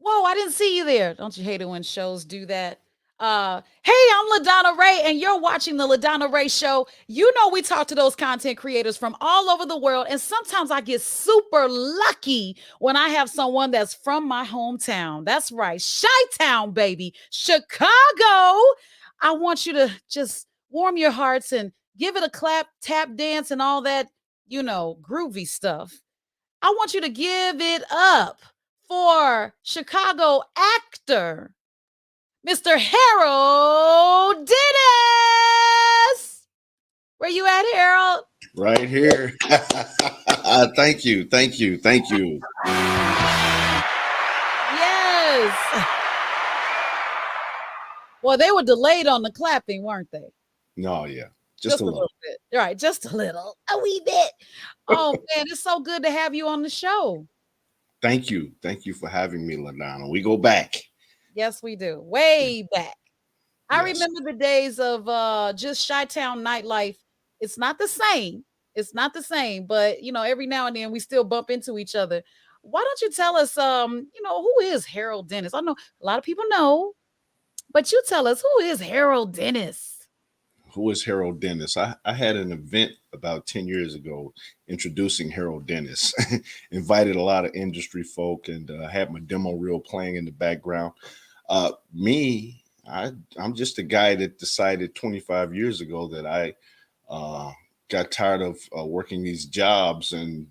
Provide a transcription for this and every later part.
Whoa, I didn't see you there. Don't you hate it when shows do that? Hey, I'm LaDonna Raeh, and you're watching the LaDonna Raeh Show. You know we talk to those content creators from all over the world, and sometimes I get super lucky when I have someone that's from my hometown. That's right, Chi-Town, baby, Chicago. I want you to just warm your hearts and give it a clap, tap dance, and all that, groovy stuff. I want you to give it up for Chicago actor, Mr. Harold Dennis. Where you at, Harold? Right here. Thank you. Thank you. Thank you. Yes. Well, they were delayed on the clapping, weren't they? No, yeah. Just Just a a little. little bit. All right, just a little. A wee bit. Oh, man, it's so good to have you on the show. Thank you. Thank you for having me, LaDonna. We go back. Yes, we do. Way back. I Yes. remember the days of just Chi-Town nightlife. It's not the same. It's not the same, but every now and then we still bump into each other. Why don't you tell us who is Harold Dennis? I know a lot of people know, but you tell us, who is Harold Dennis? Who is Harold Dennis? I had an event about 10 years ago introducing Harold Dennis. Invited a lot of industry folk and had my demo reel playing in the background. I'm just a guy that decided 25 years ago that I uh, got tired of working these jobs, and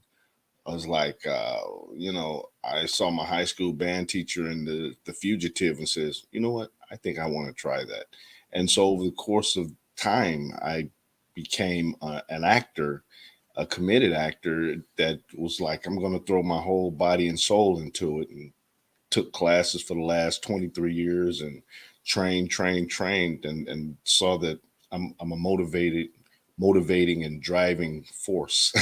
I was like, I saw my high school band teacher in the Fugitive and says, you know what? I think I want to try that. And so over the course of time, I became an actor, a committed actor that was like, I'm going to throw my whole body and soul into it, and took classes for the last 23 years and trained, and saw that I'm a motivating and driving force.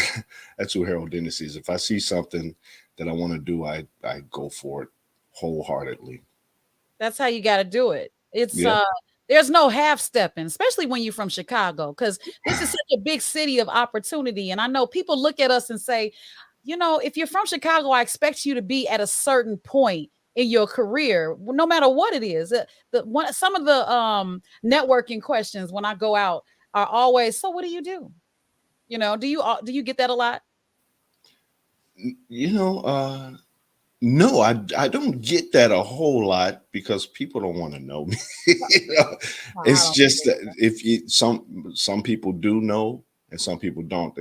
That's who Harold Dennis is. If I see something that I want to do, I go for it wholeheartedly. That's how you got to do it. It's Yeah. there's no half stepping, especially when you're from Chicago, because this is such a big city of opportunity. And I know people look at us and say, if you're from Chicago, I expect you to be at a certain point in your career, no matter what it is. Some of the networking questions when I go out are always, so what do you do? Do you get that a lot? You know, no, I don't get that a whole lot because people don't want to know me. You know, No, I it's don't. just that if you some people do know and some people don't.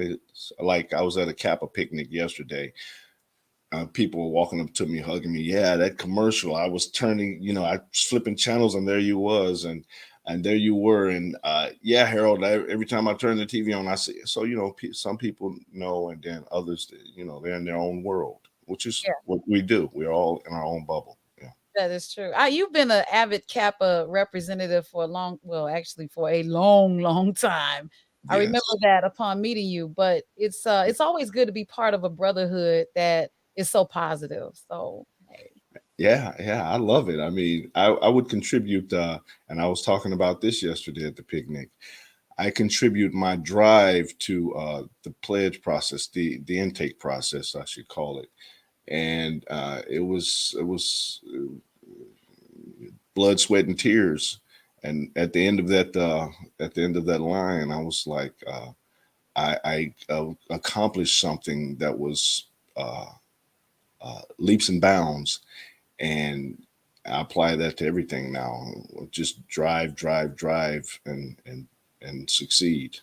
Like I was at a Kappa picnic yesterday. People were walking up to me, hugging me. Yeah, that commercial. I was turning, I was flipping channels, and there you was, and there you were, and yeah, Harold. Every time I turn the TV on, I see. So some people know, and then others, they're in their own world, which is Yeah, what we do. We're all in our own bubble. Yeah. that is true. You've been an avid Kappa representative for well, actually for a long, long time. I remember Yes. that upon meeting you, but it's always good to be part of a brotherhood that is so positive. So, hey. Yeah, yeah, I love it. I mean, I would contribute, and I was talking about this yesterday at the picnic. I contribute my drive to the pledge process, the intake process, I should call it, and it was blood, sweat, and tears. And at the end of that line, I was like, I accomplished something that was leaps and bounds, and I apply that to everything now. Just drive, and succeed,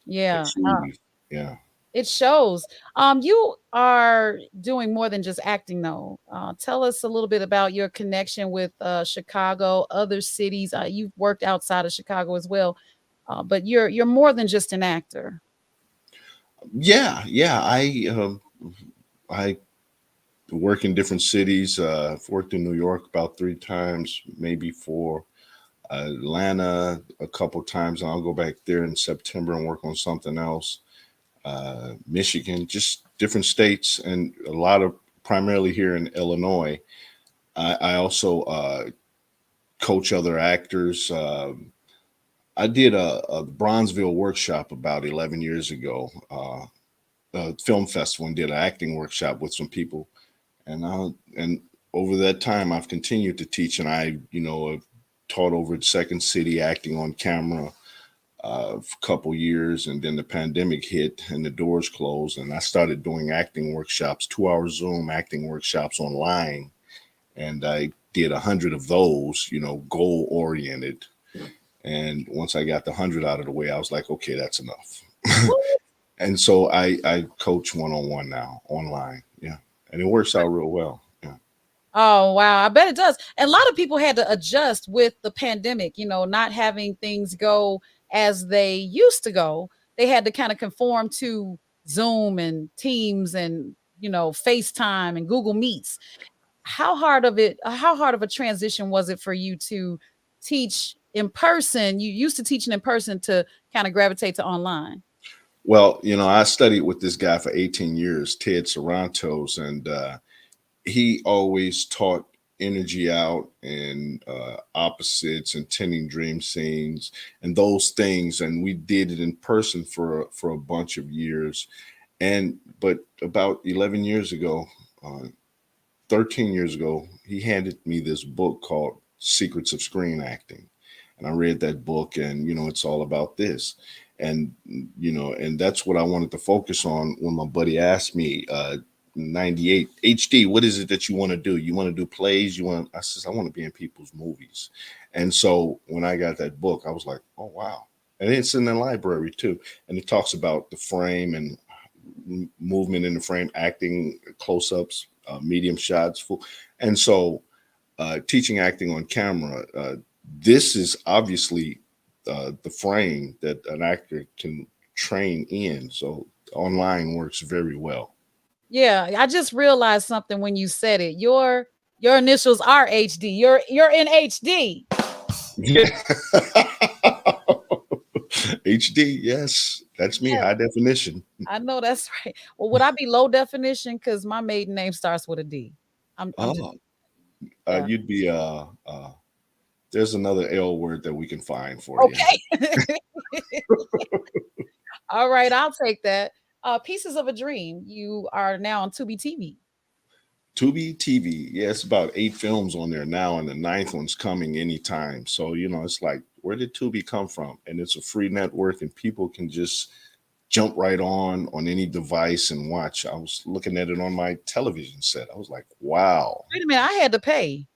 Yeah, achieve. Yeah. it shows. You are doing more than just acting, though. Tell us a little bit about your connection with Chicago, other cities. You've worked outside of Chicago as well, but you're more than just an actor. Yeah. I work in different cities. I've worked in New York about three times, maybe four. Atlanta a couple times, and I'll go back there in September and work on something else. Michigan, just different states, and a lot of primarily here in Illinois. I also coach other actors. I did a Bronzeville workshop about 11 years ago, a film festival, and did an acting workshop with some people. And over that time, I've continued to teach, and I, have taught over at Second City, acting on camera, for a couple years, and then the pandemic hit and the doors closed, and I started doing acting workshops, 2 hour Zoom acting workshops online, and I did 100 of those, goal oriented. And once I got the 100 out of the way, I was like, okay, that's enough. And so I coach one on one now online, yeah, and it works out real well. Yeah. Oh, wow. I bet it does. And a lot of people had to adjust with the pandemic, not having things go as they used to go. They had to kind of conform to Zoom and Teams and, FaceTime and Google Meets. How hard of a transition was it for you to teach in person? You used to teaching in person to kind of gravitate to online. Well, I studied with this guy for 18 years, Ted Sarantos, and he always taught energy out and opposites and tending dream scenes and those things, and we did it in person for a bunch of years. And but about 11 years ago, uh, 13 years ago, he handed me this book called Secrets of Screen Acting. And I read that book, and, it's all about this. And, and that's what I wanted to focus on when my buddy asked me, 98 HD, what is it that you want to do? You want to do plays? I says, I want to be in people's movies. And so when I got that book, I was like, oh, wow. And it's in the library too. And it talks about the frame and movement in the frame, acting, close ups, medium shots. And so teaching acting on camera, this is obviously the frame that an actor can train in. So online works very well. Yeah, I just realized something when you said it. Your initials are HD. You're in HD. Yeah. HD, yes, that's me, Yes, high definition. I know that's right. Well, would I be low definition? Because my maiden name starts with a D. I'm just Oh, yeah. you'd be there's another L word that we can find for you. Okay. All right, I'll take that. Pieces of a Dream. You are now on Tubi TV. Tubi TV, yeah, it's about 8 films on there now, and the ninth one's coming anytime. So it's like, where did Tubi come from? And it's a free network, and people can just jump right on any device and watch. I was looking at it on my television set. I was like, wow. Wait a minute, I had to pay.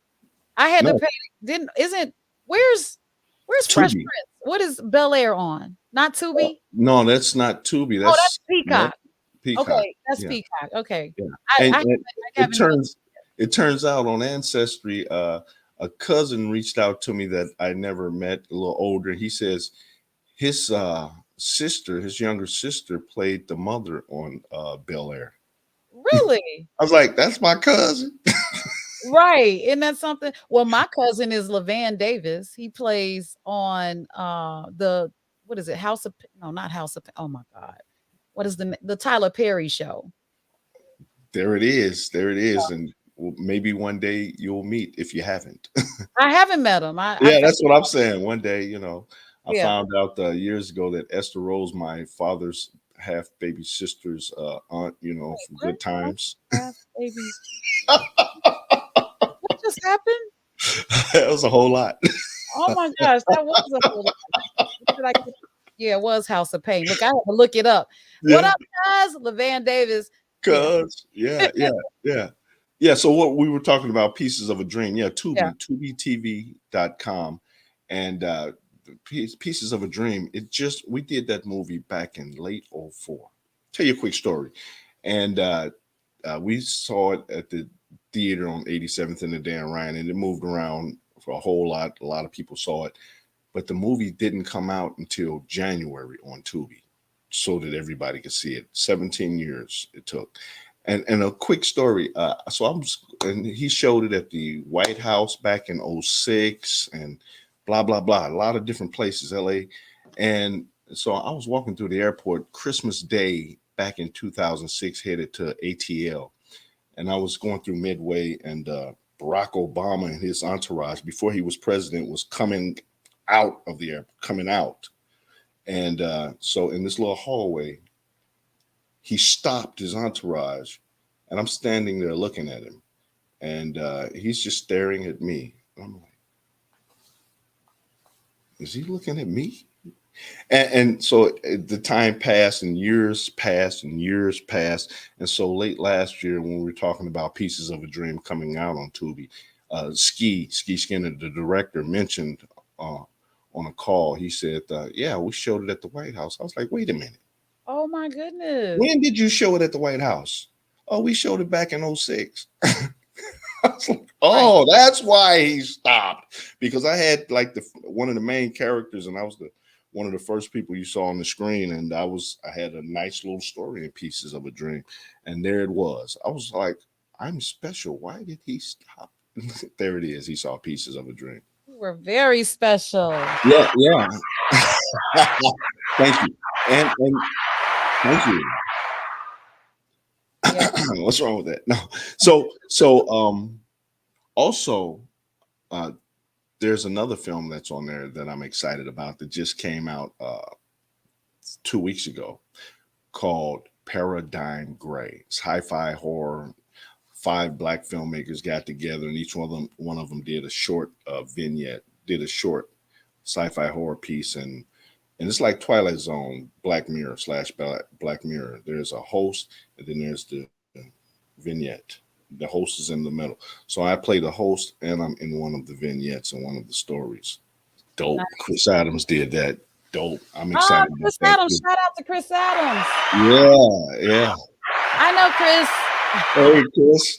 I had to No, pay. Didn't isn't where's Fresh Tubi. Prince? What is Bel Air on? Not Tubi? No, that's not Tubi. Oh, that's That's nope, Peacock. Peacock. Okay, that's Yeah, Peacock. Okay. yeah. I And, I and I it haven't done turns it turns out on Ancestry, a cousin reached out to me that I never met, a little older. He says his sister, his younger sister, played the mother on Bel Air. really? I was like, that's my cousin. Right. Isn't that something? Well, my cousin is LaVan Davis. He plays on the what is it? House of no, not House of oh my God. What is the Tyler Perry show? There it is. There it is. And maybe one day you'll meet if you haven't. I haven't met him. I Yeah, think that's what I'm saying. One day, I yeah. found out years ago that Esther Rose, my father's half baby sister's aunt, Wait, from what? Good Times. Half baby. What just happened? That was a whole lot. Oh my gosh, that was a whole lot. What did I get? Yeah, it was House of Pain. Look, I had to look it up. What Yeah, up, guys? LaVan Davis. Yeah, cuz yeah, yeah, yeah. Yeah, so what we were talking about, Pieces of a Dream. Yeah, yeah. tubitv.com. And Pieces of a Dream, we did that movie back in late '04. Tell you a quick story. And we saw it at the theater on 87th and the Dan Ryan, and it moved around for a whole lot. A lot of people saw it, but the movie didn't come out until January on Tubi, so that everybody could see it. 17 years it took. And a quick story. And he showed it at the White House back in '06 and blah blah blah. A lot of different places, LA. And so I was walking through the airport Christmas Day back in 2006, headed to ATL, and I was going through Midway, and Barack Obama and his entourage, before he was president, was coming out of the airport, coming out. And so in this little hallway, he stopped his entourage, and I'm standing there looking at him. and he's just staring at me. I'm like, is he looking at me? And so the time passed, and years passed, and years passed. And so late last year, when we were talking about Pieces of a Dream coming out on Tubi, Ski Skinner, the director, mentioned uh, on a call. He said, "Yeah, we showed it at the White House." I was like, "Wait a minute, Oh my goodness. when did you show it at the White House?" "Oh, we showed it back in '06." I was like, Right. oh, that's why he stopped, because I had like the one of the main characters, and I was the one of the first people you saw on the screen, and I had a nice little story in Pieces of a Dream, and there it was. I was like, I'm special. Why did he stop? There it is. He saw Pieces of a Dream. You were very special. Yeah, yeah. Thank you, and thank you. Yeah. What's wrong with that? No. So also. Uh, there's another film that's on there that I'm excited about that just came out 2 weeks ago, called Paradigm Gray. It's hi-fi horror. Five black filmmakers got together, and each one of them did a short vignette, did a short sci-fi horror piece, and it's like Twilight Zone, Black Mirror slash Black Mirror. There's a host, and then there's the vignette. The host is in the middle. So I play the host, and I'm in one of the vignettes and one of the stories. Dope. Chris Adams did that. Dope. I'm Ah, excited about Chris that Adams. too. Shout out to Chris Adams. Yeah, yeah. I know Chris. Hey, Chris.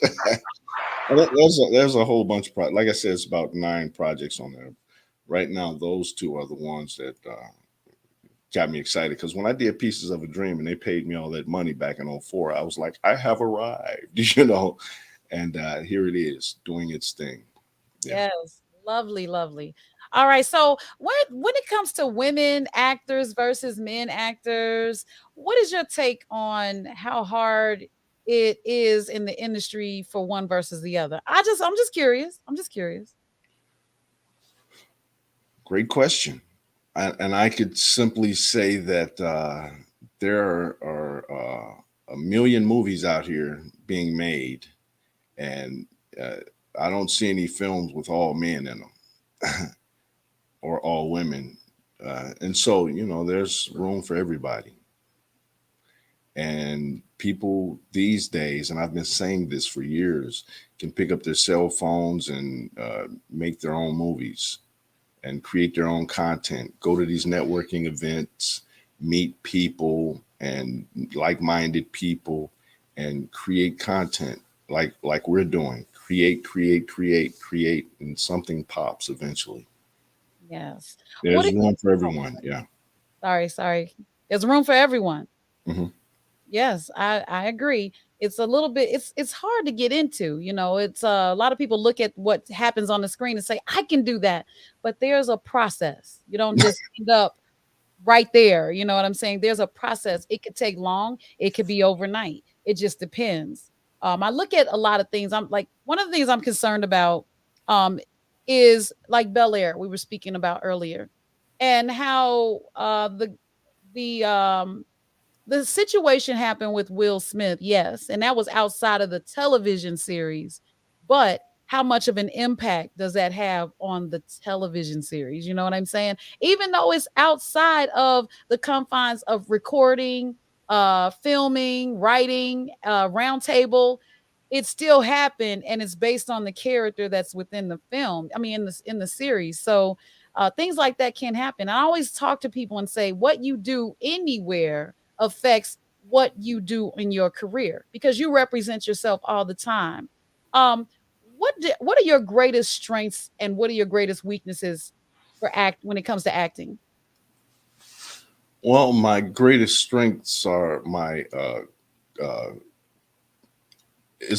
There's a whole bunch of like I said, it's about 9 projects on there. Right now, those two are the ones that got me excited, because when I did Pieces of a Dream and they paid me all that money back in '04, I was like, I have arrived, and here it is doing its thing. Yeah. Yes, lovely, lovely. All right, so when it comes to women actors versus men actors, what is your take on how hard it is in the industry for one versus the other? I'm just curious. I'm just curious. Great question. And I could simply say that there are a million movies out here being made, and uh, I don't see any films with all men in them or all women. And so, there's room for everybody. And people these days, and I've been saying this for years, can pick up their cell phones and make their own movies and create their own content, go to these networking events, meet people and like-minded people, and create content like we're doing. Create, and something pops eventually. Yes. What There's do you room for everyone. Yeah. sorry. There's room for everyone. Hmm. Yes, I agree. It's a little bit it's hard to get into, it's a lot of people look at what happens on the screen and say, "I can do that." But there's a process. You don't just end up right there. You know what I'm saying? There's a process. It could take long, it could be overnight. It just depends. I look at a lot of things. I'm like one of the things I'm concerned about um is like Bel Air we were speaking about earlier, and how the the situation happened with Will Smith, yes, and that was outside of the television series. But how much of an impact does that have on the television series? You know what I'm saying? Even though it's outside of the confines of recording, filming, writing, roundtable, it still happened, and it's based on the character that's within the film. I mean, in the series. So things like that can happen. I always talk to people and say, what you do anywhere affects what you do in your career, because you represent yourself all the time. Um, what are your greatest strengths and what are your greatest weaknesses for act when it comes to acting? Well, my greatest strengths are uh,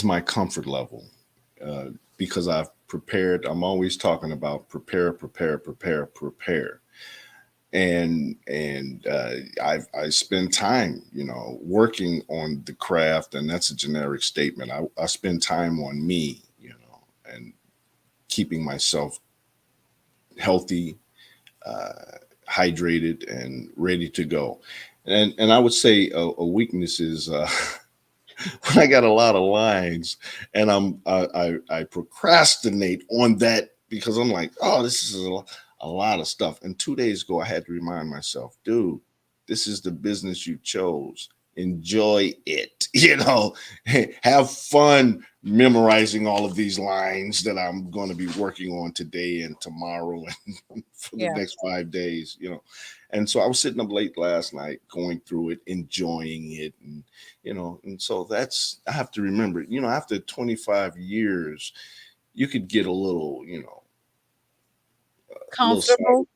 my comfort level, uh, because I've prepared. I'm always talking about prepare, and I spend time, working on the craft, and that's a generic statement. I spend time on me, and keeping myself healthy, uh, hydrated, and ready to go. And I would say a weakness is when I got a lot of lines, and I procrastinate on that because I'm like, oh, this is a lot of stuff. And 2 days ago, I had to remind myself, dude, this is the business you chose. Enjoy it. Have fun memorizing all of these lines that I'm going to be working on today and tomorrow and for the Yeah. next 5 days. And so I was sitting up late last night going through it, enjoying it, and so that's, I have to remember, after 25 years, you could get a little, a little side, Comfortable.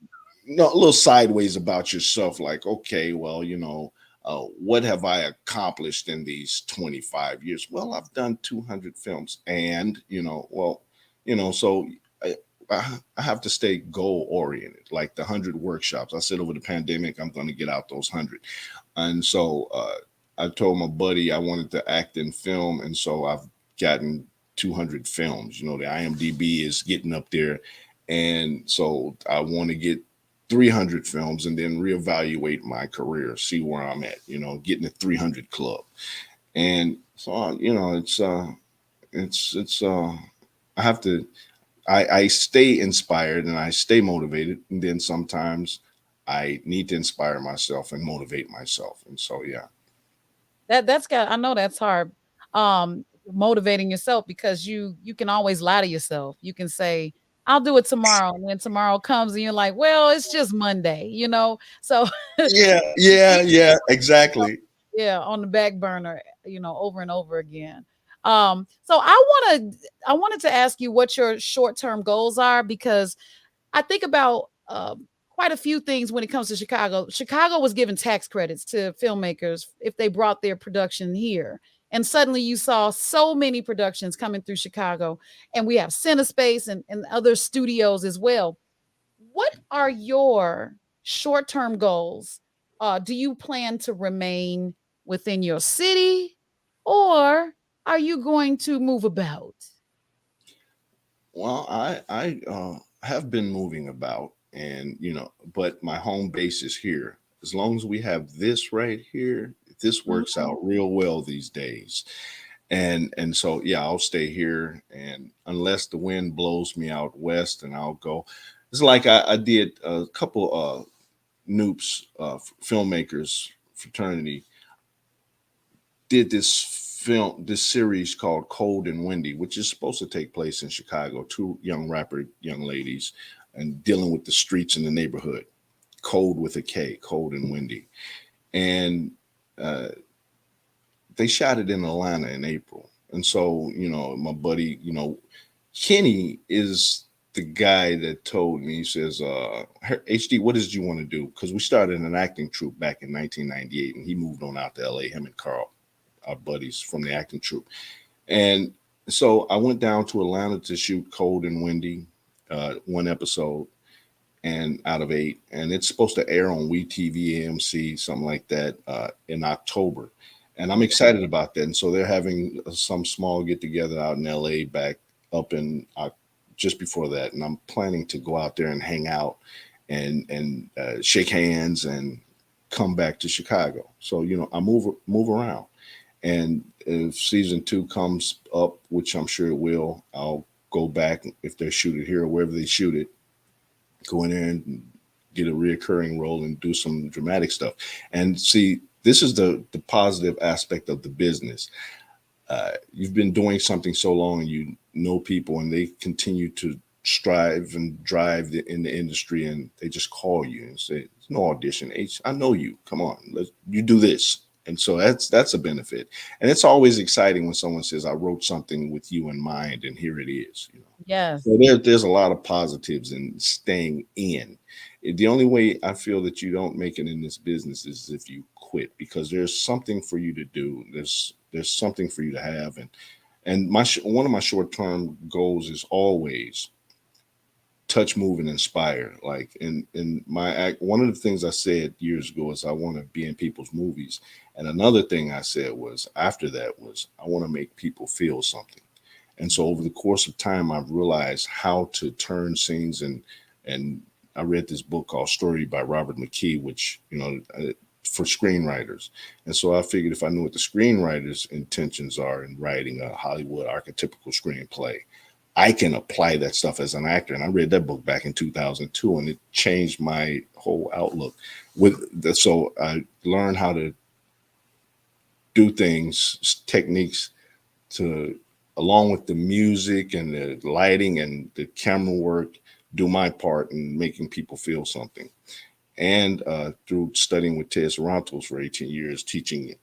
no, a little sideways about yourself, like, okay, well, what have I accomplished in these 25 years? Well, I've done 200 films, and so I, I have to stay goal oriented, like the 100 workshops. I said over the pandemic, I'm going to get out those 100. And so I told my buddy I wanted to act in film, and so I've gotten 200 films. The IMDb is getting up there, and so I want to get 300 films and then reevaluate my career, see where I'm at. Getting the 300 club, and so it's I have to. I stay inspired and I stay motivated, and then sometimes I need to inspire myself and motivate myself. And so, yeah. That's got, I know that's hard. Motivating yourself, because you can always lie to yourself. You can say, I'll do it tomorrow. And then tomorrow comes and you're like, well, it's just Monday. So Yeah, you yeah, yeah, know, exactly. yeah, on the back burner, over and over again. So I wanted to ask you what your short-term goals are, because I think about quite a few things when it comes to Chicago. Chicago was giving tax credits to filmmakers if they brought their production here. And suddenly you saw so many productions coming through Chicago. And we have CineSpace and other studios as well. What are your short term goals? Do you plan to remain within your city, or are you going to move about? Well, I have been moving about, and but my home base is here. As long as we have this right here, this works Mhm. out real well these days. And so, yeah, I'll stay here, and unless the wind blows me out west, and I'll go. It's like I did a couple Noops filmmakers fraternity did this series called Cold and Windy, which is supposed to take place in Chicago. Two young ladies, and dealing with the streets in the neighborhood. Cold with a K, Cold and Windy, and uh, they shot it in Atlanta in April. And so, my buddy, Kenny is the guy that told me. He says, "HD, what did you want to do?" Because we started an acting troupe back in 1998, and he moved on out to LA. Him and Carl, our buddies from the acting troupe. And so I went down to Atlanta to shoot Cold and Windy, one episode, and out of 8, and it's supposed to air on WeTV, AMC, something like that, in October. And I'm excited about that. And so they're having some small get together out in LA back up in just before that. And I'm planning to go out there and hang out and shake hands and come back to Chicago. So I move around. And if season 2 comes up, which I'm sure it will, I'll go back if they shoot it here or wherever they shoot it, go in there and get a reoccurring role and do some dramatic stuff. And see, this is the positive aspect of the business. You've been doing something so long, and you know people, and they continue to strive and drive in the industry, and they just call you and say, "It's no audition. H, I know you. Come on, you do this." And so that's a benefit, and it's always exciting when someone says, "I wrote something with you in mind, and here it is." Yes. So there's a lot of positives in staying in. The only way I feel that you don't make it in this business is if you quit, because there's something for you to do. There's something for you to have, and one of my short term goals is always touch, move, and inspire. Like in my act, one of the things I said years ago is I want to be in people's movies, and another thing I said was after that was I want to make people feel something. And so over the course of time, I've realized how to turn scenes, and I read this book called Story by Robert McKee, which for screenwriters. And so I figured if I knew what the screenwriter's intentions are in writing a Hollywood archetypical screenplay, I can apply that stuff as an actor. And I read that book back in 2002, and it changed my whole outlook. So I learned how to do things, techniques to, along with the music and the lighting and the camera work, do my part in making people feel something. And through studying with Ted Sarantos for 18 years, teaching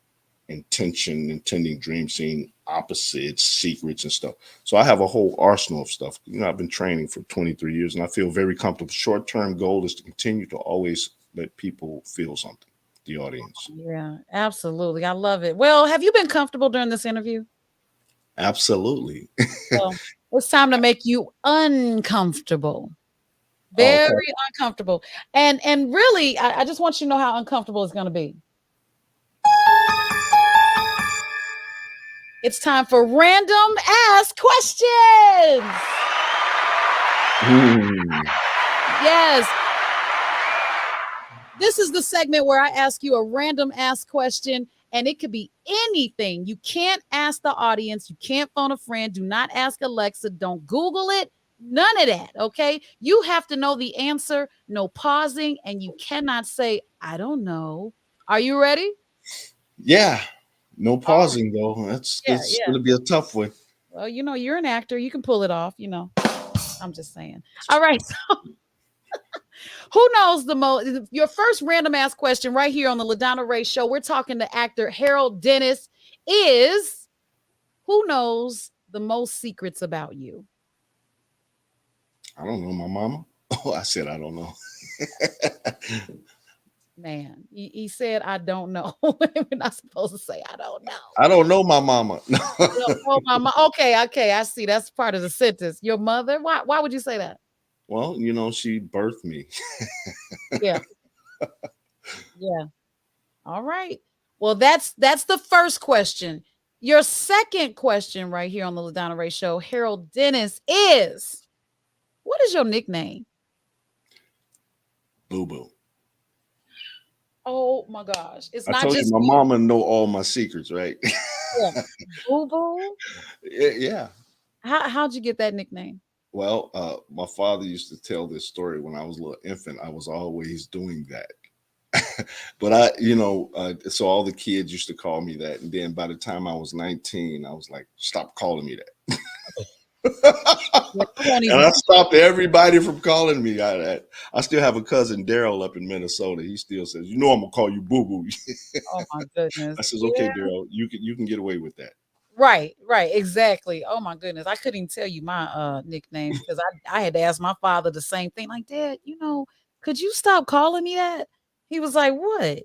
intending, dream scene, opposites, secrets, and stuff. So I have a whole arsenal of stuff. I've been training for 23 years, and I feel very comfortable. Short-term goal is to continue to always let people feel something, the audience. Yeah, absolutely. I love it. Well, have you been comfortable during this interview? Absolutely. Well, it's time to make you uncomfortable. Oh, okay. Very uncomfortable. And really, I just want you to know how uncomfortable it's going to be. It's time for random ask questions. Yes. This is the segment where I ask you a random ask question, and it could be anything. You can't ask the audience. You can't phone a friend. Do not ask Alexa. Don't Google it. None of that. Okay. You have to know the answer, no pausing, and you cannot say, I don't know. Are you ready? Yeah. No All right. pausing though. That's Yeah. it's Yeah. going to be a tough one. Well, you're an actor. You can pull it off. I'm just saying. All right. Who knows the most? Your first random ass question right here on the LaDonna Raeh Show. We're talking to actor Harold Dennis. Is who knows the most secrets about you? I don't know, my mama. Oh, I said I don't know. Man, he said, I don't know. We're not supposed to say, I don't know. I don't know my mama. Oh, mama. Okay. I see. That's part of the sentence. Your mother? Why would you say that? Well, she birthed me. Yeah. Yeah. All right. Well, that's the first question. Your second question right here on the LaDonna Raeh Show, Harold Dennis, is what is your nickname? Boo boo. Oh my gosh. It's I not told you just my mama know all my secrets, right? yeah. Boo boo. Yeah. How'd you get that nickname? Well, my father used to tell this story when I was a little infant. I was always doing that. But so all the kids used to call me that. And then by the time I was 19, I was like, stop calling me that. Yeah, I won't And even. I stopped everybody from calling me. I still have a cousin, Daryl, up in Minnesota. He still says, I'm gonna call you Boo Boo. Oh my goodness. I says, okay, Yeah. Daryl, you can get away with that. Right, exactly. Oh my goodness. I couldn't even tell you my nickname because I had to ask my father the same thing. Like, Dad, could you stop calling me that? He was like, What?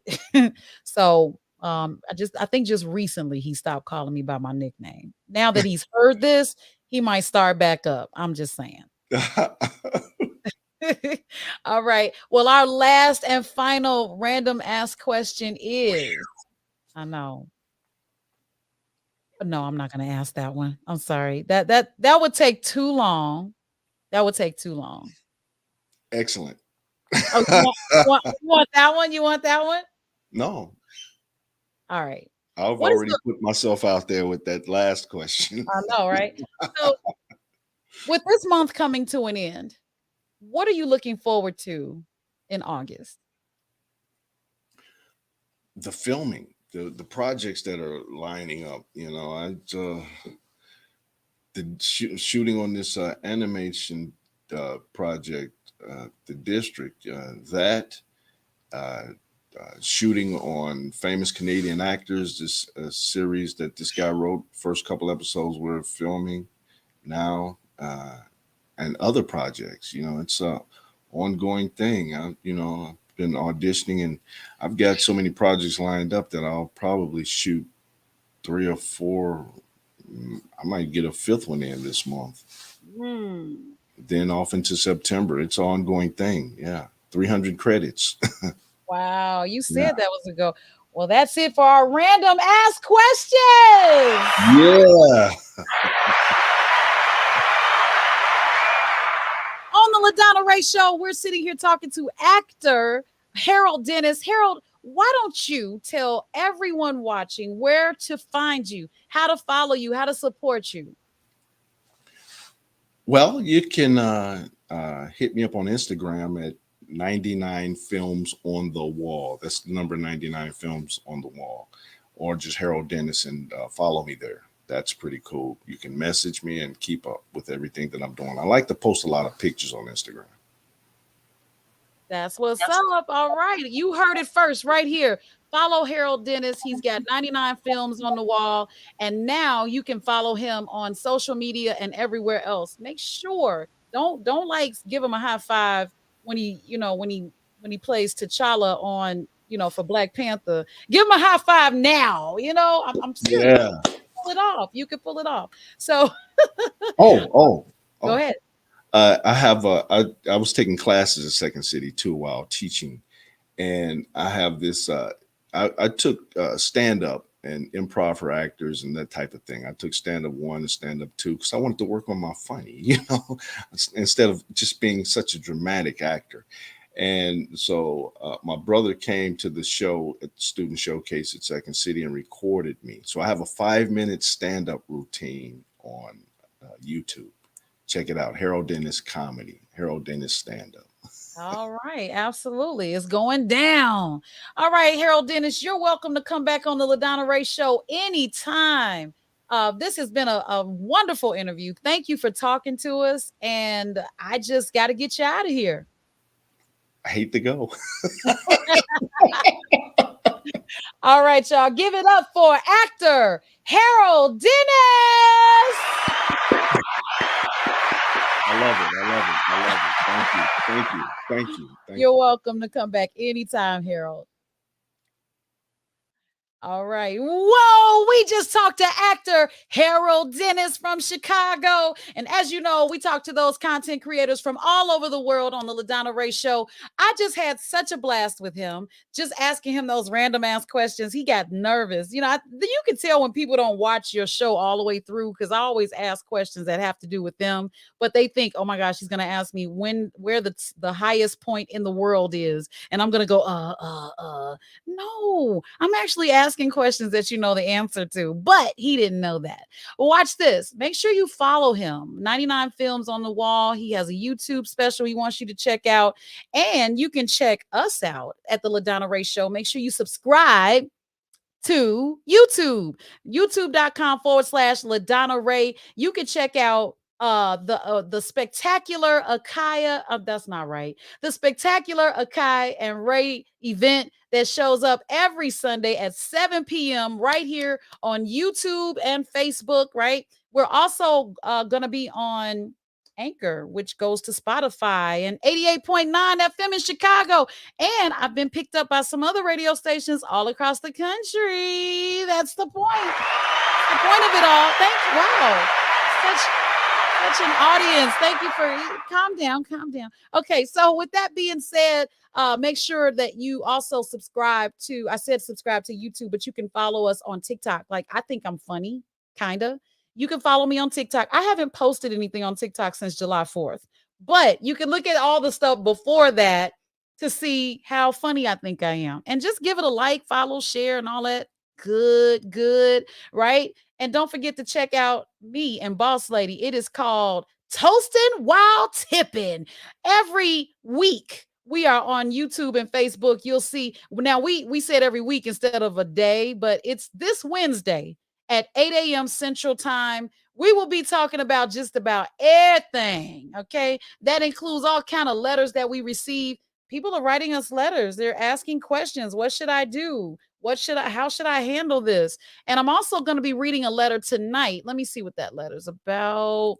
So I think just recently he stopped calling me by my nickname. Now that he's heard this, he might start back up. I'm just saying. All right. Well, our last and final random ask question is I know. No, I'm not gonna ask that one. I'm sorry. That would take too long. That would take too long. Excellent. Oh, you want that one? You want that one? No, All right. I've What is already the put myself out there with that last question. I know, right? So with this month coming to an end, what are you looking forward to in August? The filming, the projects that are lining up. The shooting on this animation project, the district, that uh, shooting on famous Canadian actors. This series that this guy wrote, first couple episodes we're filming now, and other projects. It's a ongoing thing. I've been auditioning, and I've got so many projects lined up that I'll probably shoot 3 or 4. I might get a fifth one in this month. Hmm. Then off into September. It's an ongoing thing. Yeah. 300 credits. Wow, you Yeah. said that was a go. Well, that's it for our random ask questions. Yeah. On the LaDonna Raeh Show, we're sitting here talking to actor Harold Dennis. Harold, why don't you tell everyone watching where to find you, how to follow you, how to support you? Well, you can hit me up on Instagram at 99 Films on the Wall. That's the number 99 Films on the Wall. Or just Harold Dennis and follow me there. That's pretty cool. You can message me and keep up with everything that I'm doing. I like to post a lot of pictures on Instagram. That's what's up. All right. You heard it first right here. Follow Harold Dennis. He's got 99 films on the wall. And now you can follow him on social media and everywhere else. Make sure don't like give him a high five when he plays T'Challa on, for Black Panther. Give him a high five now. I'm serious. Yeah. Pull it off. You can pull it off. So Oh, oh, go oh. ahead. I was taking classes at Second City too while teaching, and I have this. I took stand up and improv for actors and that type of thing. I took stand up one and stand up two because I wanted to work on my funny, instead of just being such a dramatic actor. And so my brother came to the show at the student showcase at Second City and recorded me. So I have a 5-minute stand up routine on YouTube. Check it out. Harold Dennis Comedy, Harold Dennis Stand Up. All right, absolutely. It's going down. All right, Harold Dennis, you're welcome to come back on the LaDonna Raeh Show anytime. This has been a wonderful interview. Thank you for talking to us. And I just got to get you out of here. I hate to go. All right, y'all. Give it up for actor Harold Dennis. I love it. I love it. I love it. Thank you. Thank you. Thank you. Thank You're you. welcome to come back anytime, Harold. All right. Whoa, we just talked to actor Harold Dennis from Chicago. And as you know, we talked to those content creators from all over the world on the LaDonna Raeh Show. I just had such a blast with him, just asking him those random ass questions. He got nervous. You can tell when people don't watch your show all the way through because I always ask questions that have to do with them, but they think, oh my gosh, he's going to ask me where the highest point in the world is. And I'm going to go, no, I'm actually asking questions that you know the answer to, but he didn't know that. Watch this. Make sure you follow him. 99 Films on the Wall. He has a YouTube special he wants you to check out. And you can check us out at the LaDonna Raeh Show. Make sure you subscribe to YouTube, youtube.com/LaDonna Raeh. You can check out the spectacular Akaya. That's not right. The spectacular Akai and Ray event that shows up every Sunday at 7 p.m. right here on YouTube and Facebook. Right. We're also gonna be on Anchor, which goes to Spotify, and 88.9 FM in Chicago. And I've been picked up by some other radio stations all across the country. That's the point. The point of it all. Thank you. Wow. Such an audience. Thank you for calm down, calm down. Okay, so with that being said, make sure that you also subscribe to, I said subscribe to YouTube, but you can follow us on TikTok. Like, I think I'm funny, kind of. You can follow me on TikTok. I haven't posted anything on TikTok since July 4th, but you can look at all the stuff before that to see how funny I think I am. And just give it a like, follow, share, and all that. Good, right? And don't forget to check out me and Boss Lady. It is called Toasting While Tipping. Every week we are on YouTube and Facebook. You'll see. Now we said every week instead of a day, but it's this Wednesday at 8 a.m. Central Time. We will be talking about just about everything. Okay, that includes all kind of letters that we receive. People are writing us letters. They're asking questions. What should I do? How should I handle this? And I'm also going to be reading a letter tonight. Let me see what that letter's about.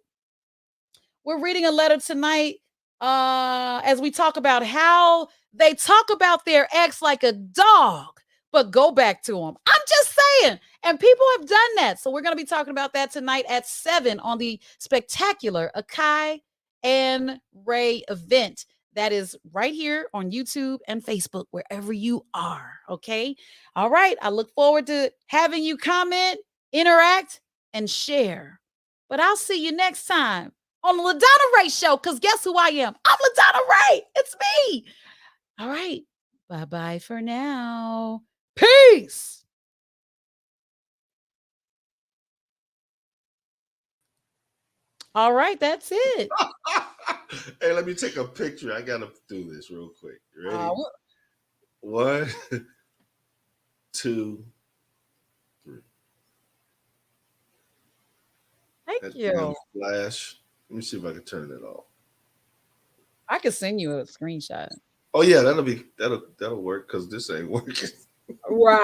We're reading a letter tonight as we talk about how they talk about their ex like a dog, but go back to them. I'm just saying. And people have done that. So we're going to be talking about that tonight at 7 on the spectacular Akai and Ray event. That is right here on YouTube and Facebook, wherever you are. Okay. All right. I look forward to having you comment, interact, and share. But I'll see you next time on the LaDonna Raeh Show, because guess who I am? I'm LaDonna Raeh. It's me. All right. Bye-bye for now. Peace. All right, that's it. Hey, let me take a picture. I gotta do this real quick. Ready? Well, One, two, three. thank That damn you. flash. Let me see if I can turn it off. I could send you a screenshot. Oh yeah, that'll work because this ain't working. Right.